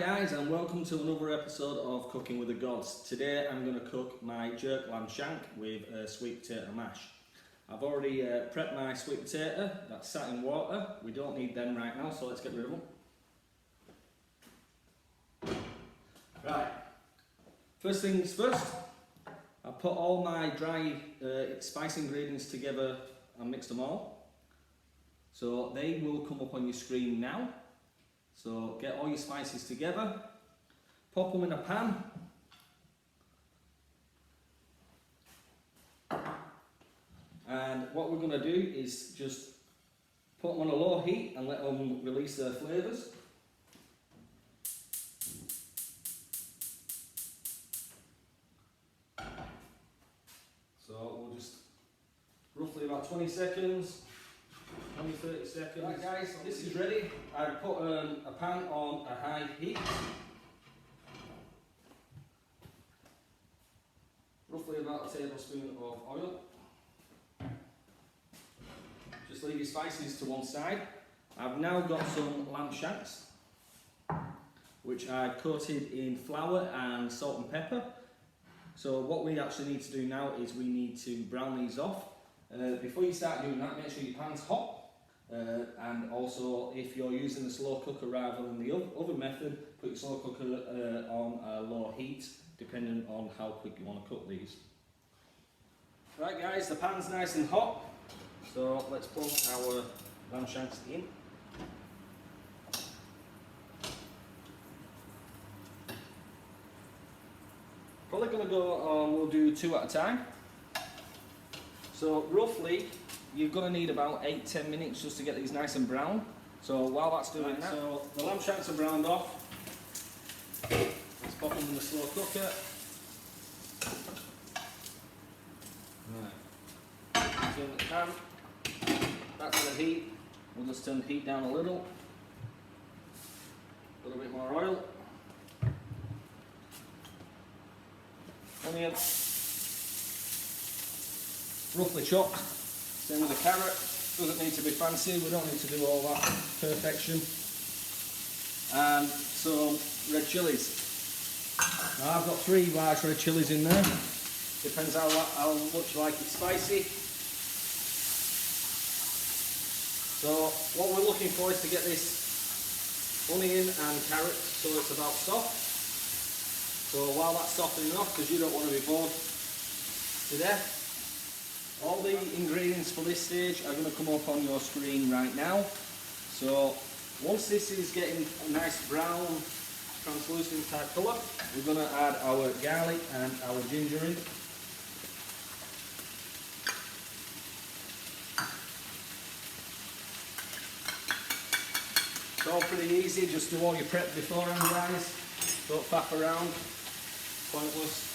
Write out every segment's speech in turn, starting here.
guys, and welcome to another episode of Cooking with the Gods. Today I'm going to cook my jerk lamb shank with sweet potato mash. I've already prepped my sweet potato, that's sat in water. We don't need them right now, so let's get rid of them. Right, first things first, I put all my dry spice ingredients together and mixed them all. So they will come up on your screen now. So get all your spices together, pop them in a pan, and what we're going to do is just put them on a low heat and let them release their flavours. So we'll just roughly about 20 seconds. 20-30 seconds. Right guys, this is ready. I put a pan on a high heat. Roughly about a tablespoon of oil. Just leave your spices to one side. I've now got some lamb shanks, which I coated in flour and salt and pepper. So what we actually need to do now is we need to brown these off. Before you start doing that, make sure your pan's hot. And also, if you're using the slow cooker rather than the other method, put your slow cooker on a low heat, depending on how quick you want to cook these. Right guys, the pan's nice and hot, so let's plug our lamb shanks in. Probably going to go, we'll do 2 at a time. So roughly, you're going to need about 8-10 minutes just to get these nice and brown. So while that's doing that, so the lamb shanks are browned off. Let's pop them in the slow cooker. Right. Turn the pan. That's the heat. We'll just turn the heat down a little. A little bit more oil. Onion. Roughly chopped. Same with the carrot, doesn't need to be fancy, we don't need to do all that perfection. And some red chillies. Now I've got 3 large red chillies in there, depends how much you like it spicy. So what we're looking for is to get this onion and carrot so it's about soft. So while that's softening off, because you don't want to be bored to death, all the ingredients for this stage are going to come up on your screen right now. So once this is getting a nice brown, translucent type colour, we're going to add our garlic and our ginger in. It's all pretty easy, just do all your prep beforehand guys. Don't faff around, pointless.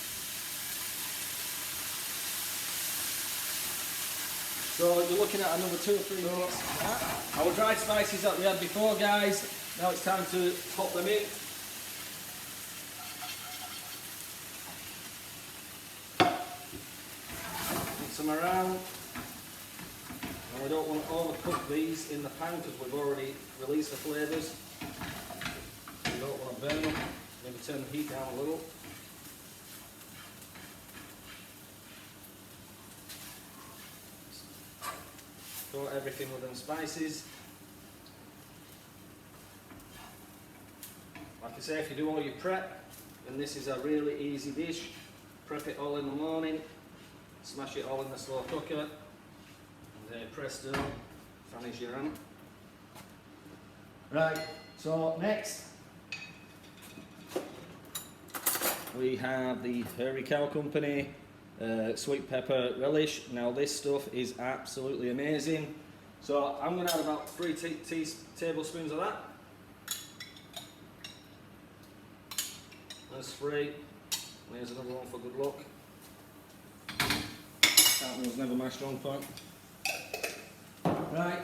So you're looking at another 2 or 3 minutes. Our dried spices that we had before guys, now it's time to pop them in. Mix them around. And we don't want to overcook these in the pan because we've already released the flavours. We don't want to burn them. Maybe turn the heat down a little. Coat everything with them spices. Like I say, if you do all your prep, then this is a really easy dish. Prep it all in the morning, smash it all in the slow cooker, and then presto, finish your ham. Right, so next we have the Hairy Cow Company sweet pepper relish. Now this stuff is absolutely amazing. So I'm going to add about 3 tablespoons of that. That's 3. There's another one for good luck. That was never my strong point. Right.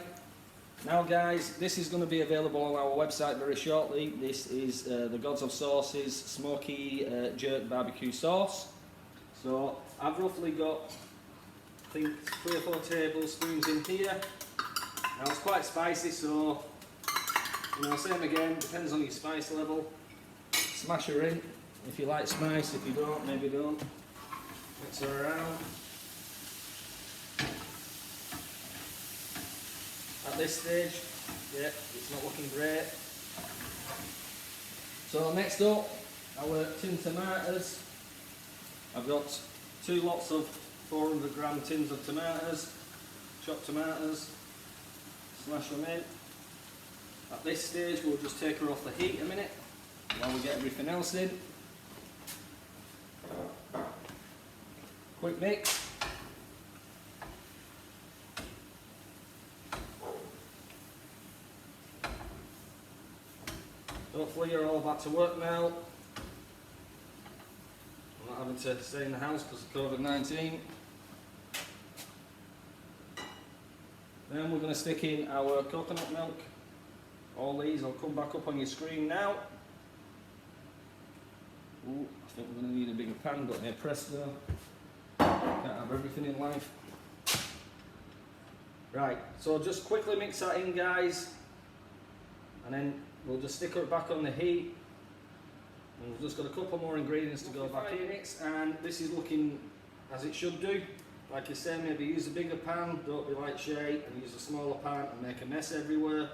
Now guys, this is going to be available on our website very shortly. This is the Gods of Sauces Smoky Jerk Barbecue Sauce. So I've roughly got, I think, 3 or 4 tablespoons in here. Now it's quite spicy, so, you know, same again, depends on your spice level. smash her in. If you like spice, if you don't, maybe don't. Mix her around. At this stage, yeah, it's not looking great. So next up, our tin tomatoes. I've got 2 lots of 400 gram tins of tomatoes, chopped tomatoes, smash them in. At this stage, we'll just take her off the heat a minute while we get everything else in. Quick mix. Hopefully you're all back to work now. I'm not having to stay in the house because of COVID-19. Then we're going to stick in our coconut milk. All these will come back up on your screen now. Ooh, I think we're going to need a bigger pan, but here, presto. Can't have everything in life. Right, so just quickly mix that in, guys. And then we'll just stick it back on the heat. And we've just got a couple more ingredients to go back in it. And this is looking as it should do. Like I said, maybe use a bigger pan, don't be like Shay, and use a smaller pan and make a mess everywhere.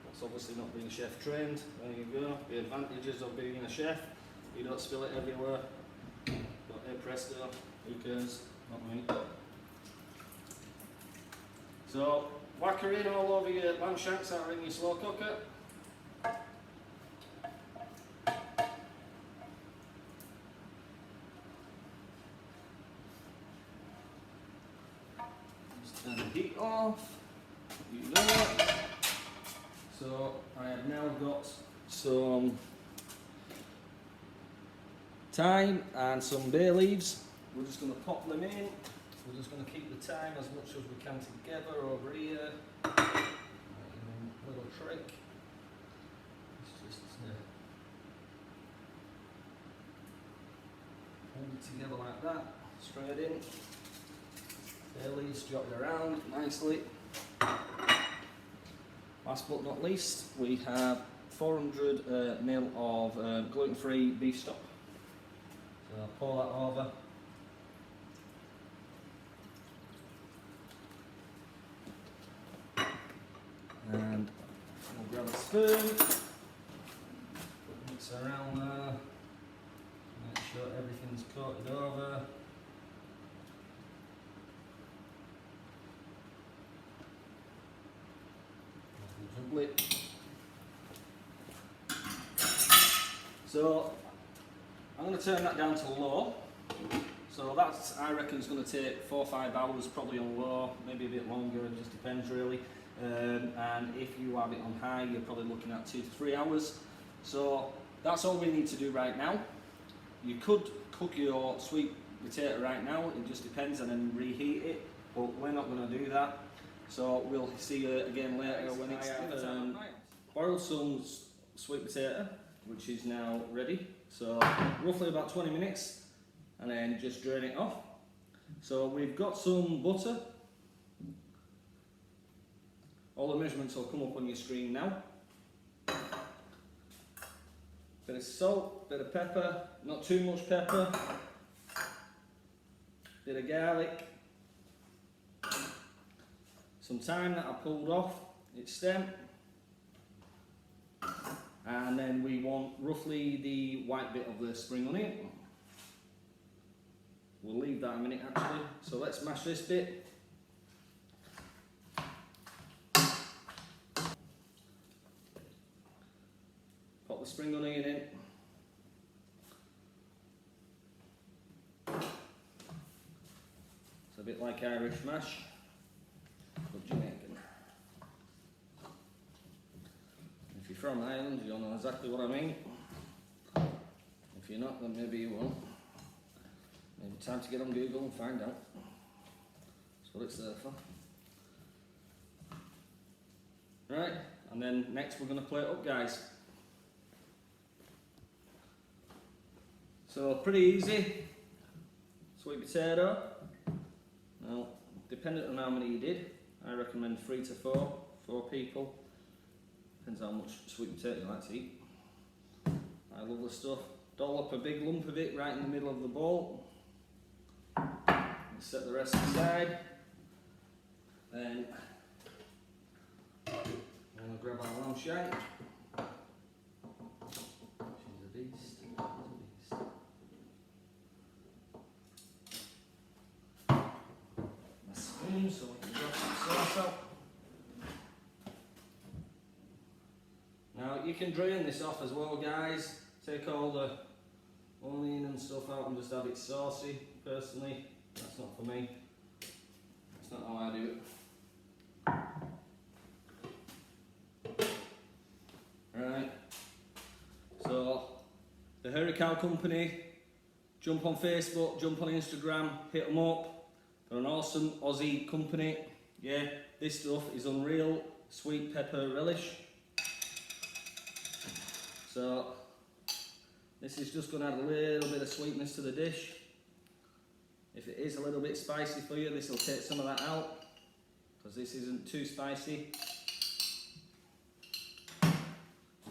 That's obviously not being chef trained. There you go, the advantages of being a chef. You don't spill it everywhere. But hey presto, who cares? Not me. So, whack her in all over your lamb shanks that are in your slow cooker. Just turn the heat off. You know it. So, I have now got some thyme and some bay leaves. We're just going to pop them in. We're just going to keep the thyme as much as we can together over here. Little trick. It's just hold it together like that. Straight in. Bay leaves jotted around nicely. Last but not least, we have 400 ml of gluten-free beef stock. So I'll pour that over. And we'll grab a spoon, mix it around there, make sure everything's coated over. Lovely. So I'm going to turn that down to low. So that's, I reckon, it's going to take 4 or 5 hours, probably on low, maybe a bit longer, it just depends really. And if you have it on high, you're probably looking at 2 to 3 hours. So that's all we need to do right now. You could cook your sweet potato right now, it just depends, and then reheat it, but we're not going to do that. So we'll see you again later when it's boiled some sweet potato, which is now ready. So roughly about 20 minutes, and then just drain it off. So we've got some butter. All the measurements will come up on your screen now. Bit of salt, bit of pepper, not too much pepper. Bit of garlic. Some thyme that I pulled off its stem. And then we want roughly the white bit of the spring onion. We'll leave that a minute actually. So let's mash this bit. Pop the spring onion in. It's a bit like Irish mash, but Jamaican. If you're from Ireland, you'll know exactly what I mean. If you're not, then maybe you won't. Maybe time to get on Google and find out. That's what it's there for. Right, and then next we're going to plate up, guys. So pretty easy. Sweet potato. Now, depending on how many you did, I recommend 3 to 4 people. Depends how much sweet potato you like to eat. I love the stuff. Dollop a big lump of it right in the middle of the bowl. Set the rest aside. Then I'm going to grab our lamb shank. She's a beast. She's a beast. My spoon so we can drop some sauce out. Now you can drain this off as well, guys. Take all the onion and stuff out and just have it saucy. Personally, that's not for me. That's not how I do it. Right. So the Hurricane Company, jump on Facebook, jump on Instagram, hit them up. They're an awesome Aussie company. Yeah, this stuff is unreal. Sweet pepper relish. So this is just going to add a little bit of sweetness to the dish. If it is a little bit spicy for you, this will take some of that out, because this isn't too spicy.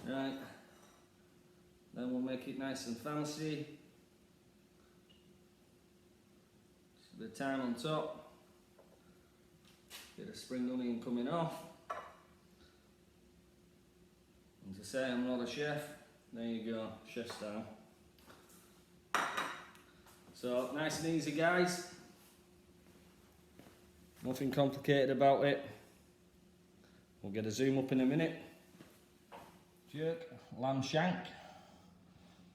Right, then we'll make it nice and fancy. Just a bit of thyme on top. Bit of spring onion coming off. And to say I'm not a chef, there you go, chef style. So nice and easy, guys. Nothing complicated about it. We'll get a zoom up in a minute. Jerk lamb shank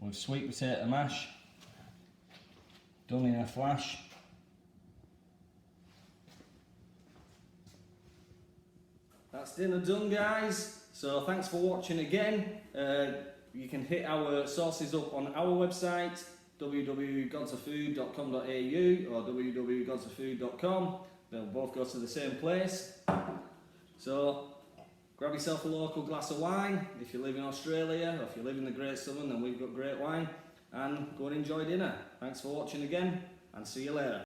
with sweet potato mash, done in a flash. That's dinner done, guys. So thanks for watching again. You can hit our sources up on our website, www.godsoffood.com.au or www.godsoffood.com. They'll both go to the same place. So grab yourself a local glass of wine if you live in Australia, or if you live in the Great Southern, then we've got great wine, and go and enjoy dinner. Thanks for watching again, and see you later.